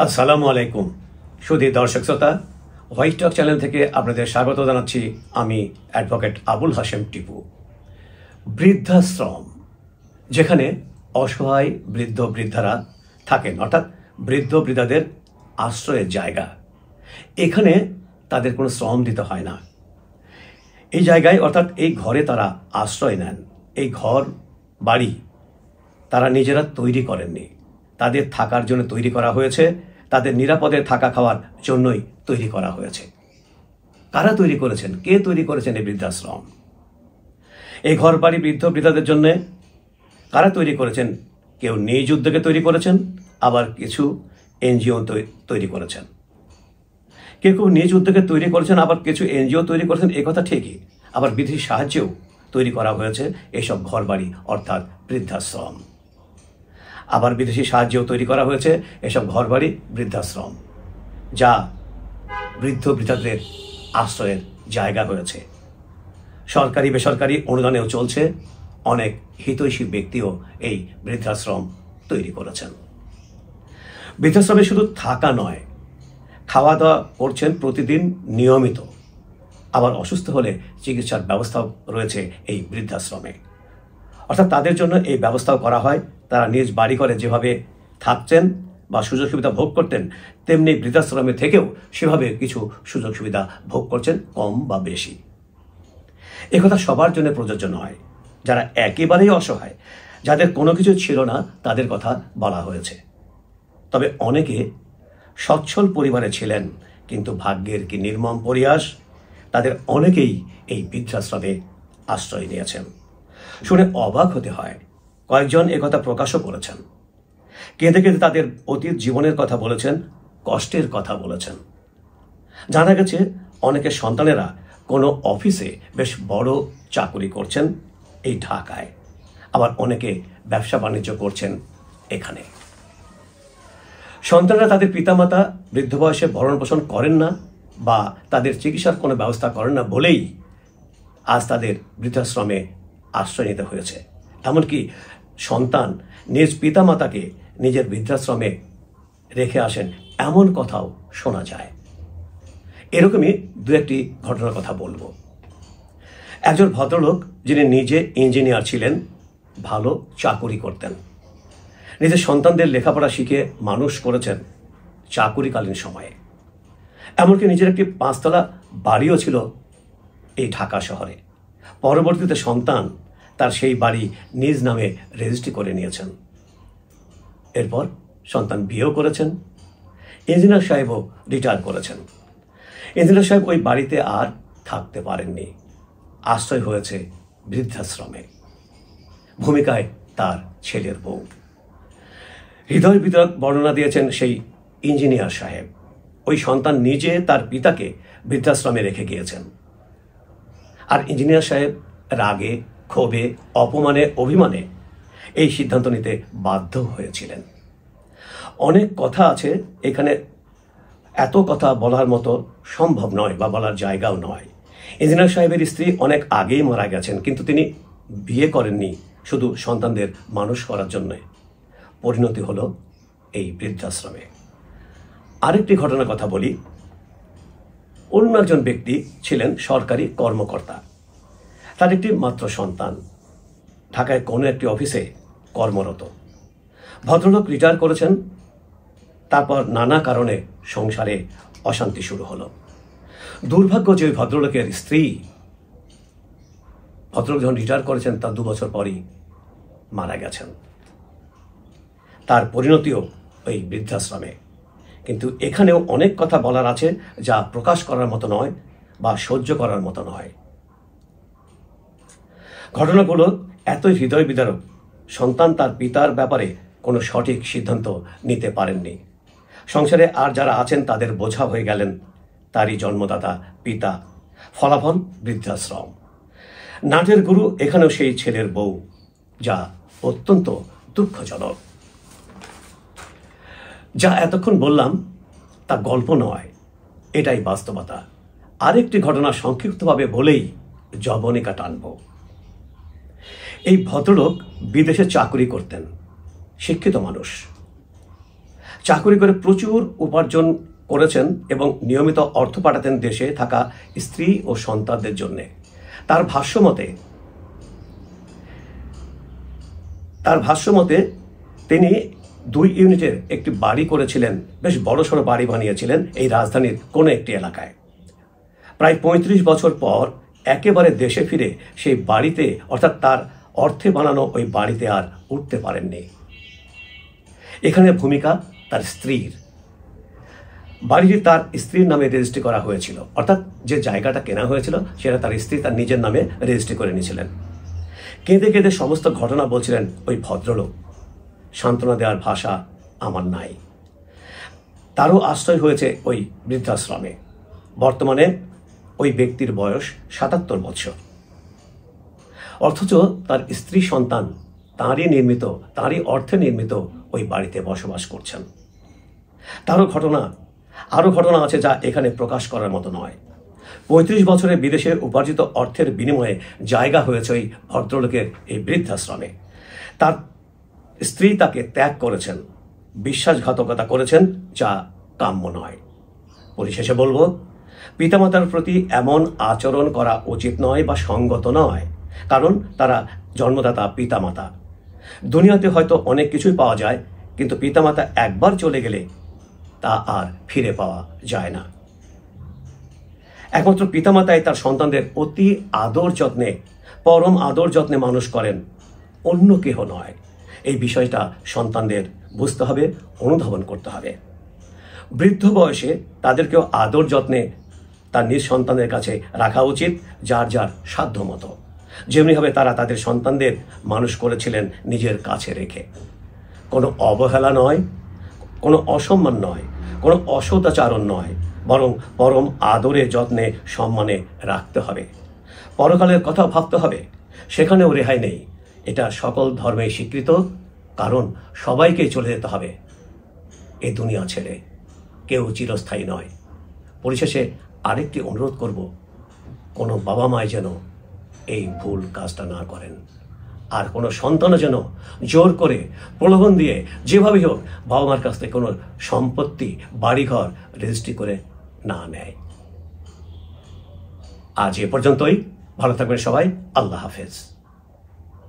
আসসালামু আলাইকুম সুধী দর্শক শ্রোতা, হোয়াইট টক চ্যানেল থেকে আপনাদের স্বাগত জানাচ্ছি। আমি অ্যাডভোকেট আবুল হাশেম টিপু। বৃদ্ধাশ্রম, যেখানে অসহায় বৃদ্ধ বৃদ্ধারা থাকেন, অর্থাৎ বৃদ্ধ বৃদ্ধাদের আশ্রয়ের জায়গা। এখানে তাদের কোনো শ্রম দিতে হয় না। এই জায়গায় অর্থাৎ এই ঘরে তারা আশ্রয় নেন। এই ঘর বাড়ি তারা নিজেরা তৈরি করেননি, তাদের থাকার জন্য তৈরি করা হয়েছে, তাদের নিরাপদে থাকা খাওয়ার জন্যই তৈরি করা হয়েছে। কারা তৈরি করেছেন, কে তৈরি করেছেন এই বৃদ্ধাশ্রম? এই ঘর বাড়ি বৃদ্ধ বৃদ্ধাদের জন্য কারা তৈরি করেছেন? কেউ নিজ উদ্যোগে তৈরি করেছেন, আবার কিছু এনজিও তৈরি করেছেন। কেউ কেউ নিজ উদ্যোগে তৈরি করেছেন, আবার কিছু এনজিও তৈরি করেছেন। একথা ঠিকই, আবার বিদেশি সাহায্যেও তৈরি করা হয়েছে এইসব ঘর বাড়ি অর্থাৎ বৃদ্ধাশ্রম। আবার বিদেশি সাহায্যেও তৈরি করা হয়েছে এসব ঘরবাড়ি বৃদ্ধাশ্রম, যা বৃদ্ধ বৃদ্ধাদের আশ্রয়ের জায়গা হয়েছে। সরকারি বেসরকারি অনুদানেও চলছে। অনেক হিতৈষী ব্যক্তিও এই বৃদ্ধাশ্রম তৈরি করেছেন। বৃদ্ধাশ্রমে শুধু থাকা নয়, খাওয়া দাওয়া করছেন প্রতিদিন নিয়মিত। আবার অসুস্থ হলে চিকিৎসার ব্যবস্থাও রয়েছে এই বৃদ্ধাশ্রমে। অর্থাৎ তাদের জন্য এই ব্যবস্থাও করা হয়। তারা নিজ বাড়ি করে যেভাবে থাকতেন বা সুযোগ সুবিধা ভোগ করতেন, তেমনি বৃদ্ধাশ্রমে থেকেও সেভাবে কিছু সুযোগ সুবিধা ভোগ করছেন, কম বা বেশি। একথা সবার জন্য প্রযোজ্য নয়। যারা একেবারেই অসহায়, যাদের কোনো কিছু ছিল না, তাদের কথা বলা হয়েছে। তবে অনেকে সচ্ছল পরিবারে ছিলেন, কিন্তু ভাগ্যের কি নির্মম পরিহাস, তাদের অনেকেই এই বৃদ্ধাশ্রমে আশ্রয় নিয়েছেন। শুনে অবাক হতে হয়। কয়েকজন একথা প্রকাশও করেছেন। কেঁদে কেঁদে তাদের অতীত জীবনের কথা বলেছেন, কষ্টের কথা বলেছেন। জানা গেছে অনেকের সন্তানেরা কোনো অফিসে বেশ বড় চাকুরি করছেন এই ঢাকায়, আবার অনেকে ব্যবসা বাণিজ্য করছেন এখানে। সন্তানরা তাদের পিতামাতা বৃদ্ধ বয়সে ভরণ পোষণ করেন না বা তাদের চিকিৎসার কোনো ব্যবস্থা করেন না বলেই আজ তাদের বৃদ্ধাশ্রমে আশ্রয় নিতে হয়েছে। এমনকি সন্তান নিজ পিতামাতাকে নিজের বৃদ্ধাশ্রমে রেখে আসেন, এমন কথাও শোনা যায়। এরকমই দু একটি ঘটনার কথা বলবো। একজন ভদ্রলোক, যিনি নিজে ইঞ্জিনিয়ার ছিলেন, ভালো চাকুরি করতেন, নিজের সন্তানদের লেখাপড়া শিখে মানুষ করেছেন চাকুরিকালীন সময়ে। এমনকি নিজের একটি 5 তলা বাড়িও ছিল এই ঢাকা শহরে। পরবর্তীতে সন্তান তার সেই বাড়ি নিজ নামে রেজিস্ট্রি করে নিয়েছেন। এরপর সন্তান বিয়েও করেছেন। ইঞ্জিনিয়ার সাহেবও রিটায়ার করেছেন। ইঞ্জিনিয়ার সাহেব ওই বাড়িতে আর থাকতে পারেননি, আশ্রয় হয়েছে বৃদ্ধাশ্রমে। ভূমিকায় তার ছেলের বউ। হৃদয় বিদারক বর্ণনা দিয়েছেন সেই ইঞ্জিনিয়ার সাহেব। ওই সন্তান নিজে তার পিতাকে বৃদ্ধাশ্রমে রেখে গিয়েছেন, আর ইঞ্জিনিয়ার সাহেব রাগে, ক্ষোভে, অপমানে, অভিমানে এই সিদ্ধান্ত নিতে বাধ্য হয়েছিলেন। অনেক কথা আছে এখানে, এত কথা বলার মতো সম্ভব নয় বা বলার জায়গাও নয়। ইঞ্জিনিয়ার সাহেবের স্ত্রী অনেক আগেই মারা গেছেন, কিন্তু তিনি বিয়ে করেননি শুধু সন্তানদের মানুষ করার জন্য। পরিণতি হলো এই বৃদ্ধাশ্রমে। আরেকটি ঘটনার কথা বলি। অন্য একজন ব্যক্তি ছিলেন সরকারি কর্মকর্তা। তার একটি মাত্র সন্তান ঢাকায় কোনো একটি অফিসে কর্মরত। ভদ্রলোক রিটায়ার করেছেন। তারপর নানা কারণে সংসারে অশান্তি শুরু হলো। দুর্ভাগ্য যে ওই ভদ্রলোকের স্ত্রী, ভদ্রলোক যখন রিটায়ার করেছেন তার 2 বছর পরই মারা গেছেন। তার পরিণতিও ওই বৃদ্ধাশ্রমে। কিন্তু এখানেও অনেক কথা বলার আছে, যা প্রকাশ করার মতো নয় বা সহ্য করার মতো নয়। ঘটনাগুলো এতই হৃদয় বিদারক। সন্তান তার পিতার ব্যাপারে কোনো সঠিক সিদ্ধান্ত নিতে পারেননি। সংসারে আর যারা আছেন তাদের বোঝা হয়ে গেলেন তারই জন্মদাতা পিতা। ফলাফল বৃদ্ধাশ্রম। নাটের গুরু এখানেও সেই ছেলের বউ, যা অত্যন্ত দুঃখজনক। যা এতক্ষণ বললাম তা গল্প নয়, এটাই বাস্তবতা। আরেকটি ঘটনা সংক্ষিপ্তভাবে বলেই জবনিকা টানব। এই ভদ্রলোক বিদেশে চাকরি করতেন, শিক্ষিত মানুষ। চাকুরি করে প্রচুর উপার্জন করেছেন এবং নিয়মিত অর্থ পাঠাতেন দেশে থাকা স্ত্রী ও সন্তানদের জন্যে। তার ভাষ্যমতে তিনি 2 ইউনিটের একটি বাড়ি করেছিলেন, বেশ বড়সড় বাড়ি বানিয়েছিলেন এই রাজধানীর কোনো একটি এলাকায়। প্রায় 35 বছর পর একেবারে দেশে ফিরে সেই বাড়িতে, অর্থাৎ তার অর্থে বানানো ওই বাড়িতে আর উঠতে পারেননি। এখানে ভূমিকা তার স্ত্রীর। বাড়িটি তার স্ত্রীর নামে রেজিস্ট্রি করা হয়েছিল, অর্থাৎ যে জায়গাটা কেনা হয়েছিল সেটা তার স্ত্রী তার নিজের নামে রেজিস্ট্রি করে নিয়েছিলেন। কেঁদে কেঁদে সমস্ত ঘটনা বলছিলেন ওই ভদ্রলোক। সান্ত্বনা দেওয়ার ভাষা আমার নাই। তারও আশ্রয় হয়েছে ওই বৃদ্ধাশ্রমে। বর্তমানে ওই ব্যক্তির বয়স 77 বছর। অথচ তার স্ত্রী সন্তান তাঁরই অর্থে নির্মিত ওই বাড়িতে বসবাস করছেন। আরও ঘটনা আছে যা এখানে প্রকাশ করার মতো নয়। 35 বছরে বিদেশের উপার্জিত অর্থের বিনিময়ে জায়গা হয়েছে ওই ভদ্রলোকের এই বৃদ্ধাশ্রমে। তার স্ত্রী তাকে ত্যাগ করেছেন, বিশ্বাসঘাতকতা করেছেন, যা কাম্য নয়। পরিশেষে বলবো, পিতামাতার প্রতি এমন আচরণ করা উচিত নয় বা সঙ্গত নয়, কারণ তারা জন্মদাতা পিতামাতা। দুনিয়াতে হয়তো অনেক কিছুই পাওয়া যায়, কিন্তু পিতামাতা একবার চলে গেলে তা আর ফিরে পাওয়া যায় না। একমাত্র পিতামাতাই তার সন্তানদের অতি পরম আদর যত্নে মানুষ করেন, অন্য কেহ নয়। এই বিষয়টা সন্তানদের বুঝতে হবে, অনুধাবন করতে হবে। বৃদ্ধ বয়সে তাদেরকেও আদর যত্নে তার নিজ সন্তানের কাছে রাখা উচিত, যার যার সাধ্য মতো। যেমনিভাবে তারা তাদের সন্তানদের মানুষ করেছিলেন নিজের কাছে রেখে। কোনো অবহেলা নয়, কোনো অসম্মান নয়, কোনো অসদাচরণ নয়, বরং পরম আদরে যত্নে সম্মানে রাখতে হবে। পরকালের কথা ভাবতে হবে, সেখানেও রেহাই নেই। এটা সকল ধর্মেই স্বীকৃত, কারণ সবাইকেই চলে যেতে হবে এই দুনিয়া ছেড়ে, কেউ চিরস্থায়ী নয়। পরিশেষে আরেকটি অনুরোধ করব, কোনো বাবা মায় যেন এই ভুল কাজটা না করেন, আর কোনো সন্তানও যেন জোর করে প্রলোভন দিয়ে যেভাবেই হোক বাবা মার কাছ থেকে কোনো সম্পত্তি, বাড়িঘর রেজিস্ট্রি করে না নেয়। আজ এ পর্যন্তই। ভালো থাকবেন সবাই। আল্লাহ হাফেজ।